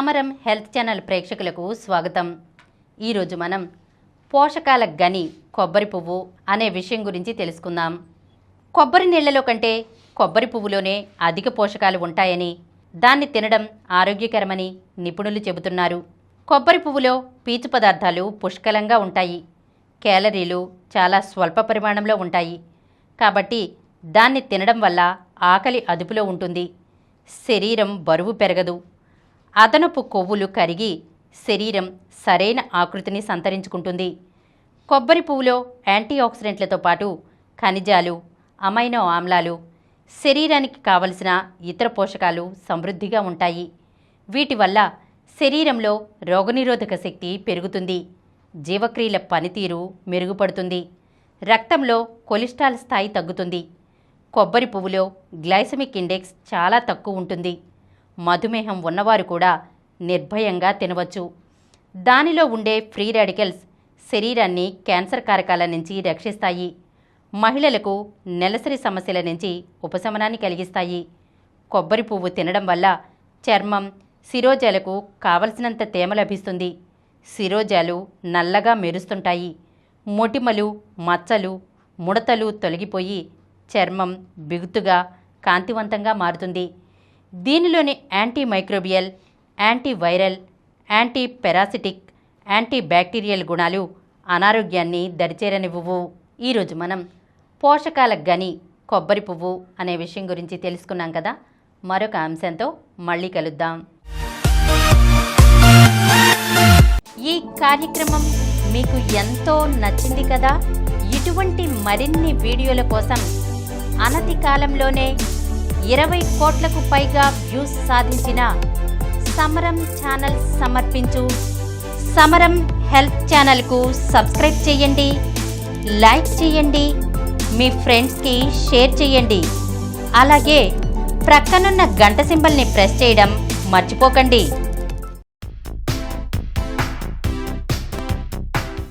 సమరం health channel ప్రేక్షకులకు స్వాగతం. ఈరోజు మనం పోషకాల గని కొబ్బరి పువ్వు అనే విషయం గురించి తెలుసుకుందాం. కొబ్బరి నీళ్లలో కంటే కొబ్బరి పువ్వులోనే అధిక పోషకాలు ఉంటాయని, దాన్ని తినడం ఆరోగ్యకరమని నిపుణులు చెబుతున్నారు. కొబ్బరి పువ్వులో పీచు పదార్థాలు పుష్కలంగా ఉంటాయి. క్యాలరీలు చాలా స్వల్ప పరిమాణంలో ఉంటాయి. కాబట్టి దాన్ని తినడం వల్ల ఆకలి అదుపులో ఉంటుంది. శరీరం బరువు పెరగదు. అదనపు కొవ్వులు కరిగి శరీరం సరైన ఆకృతిని సంతరించుకుంటుంది. కొబ్బరి పువ్వులో యాంటీఆక్సిడెంట్లతో పాటు ఖనిజాలు, అమైనో ఆమ్లాలు, శరీరానికి కావలసిన ఇతర పోషకాలు సమృద్ధిగా ఉంటాయి. వీటి వల్ల శరీరంలో రోగనిరోధక శక్తి పెరుగుతుంది. జీవక్రియల పనితీరు మెరుగుపడుతుంది. రక్తంలో కొలెస్ట్రాల్ స్థాయి తగ్గుతుంది. కొబ్బరి పువ్వులో గ్లైసెమిక్ ఇండెక్స్ చాలా తక్కువ ఉంటుంది. మధుమేహం ఉన్నవారు కూడా నిర్భయంగా తినవచ్చు. దానిలో ఉండే ఫ్రీ రాడికల్స్ శరీరాన్ని క్యాన్సర్ కారకాల నుంచి రక్షిస్తాయి. మహిళలకు నెలసరి సమస్యల నుంచి ఉపశమనాన్ని కలిగిస్తాయి. కొబ్బరి పువ్వు తినడం వల్ల చర్మం, శిరోజాలకు కావలసినంత తేమ లభిస్తుంది. శిరోజాలు నల్లగా మెరుస్తుంటాయి. మొటిమలు, మచ్చలు, ముడతలు తొలగిపోయి చర్మం బిగుతుగా, కాంతివంతంగా మారుతుంది. దీనిలోని యాంటీమైక్రోబియల్, యాంటీవైరల్, యాంటీపెరాసిటిక్, యాంటీబ్యాక్టీరియల్ గుణాలు అనారోగ్యాన్ని దరిచేరనివ్వవు. ఈరోజు మనం పోషకాల గని కొబ్బరి పువ్వు అనే విషయం గురించి తెలుసుకున్నాం కదా. మరొక అంశంతో మళ్ళీ కలుద్దాం. ఈ కార్యక్రమం మీకు ఎంతో నచ్చింది కదా. ఇటువంటి మరిన్ని వీడియోల కోసం అనతి కాలంలోనే 20 కోట్లకు పైగా వ్యూస్ సాధించిన సమరం ఛానల్ సమర్పించు సమరం హెల్త్ ఛానల్కు సబ్స్క్రైబ్ చేయండి, లైక్ చేయండి, మీ ఫ్రెండ్స్కి షేర్ చేయండి. అలాగే ప్రక్కనున్న గంట సింబల్ని ప్రెస్ చేయడం మర్చిపోకండి.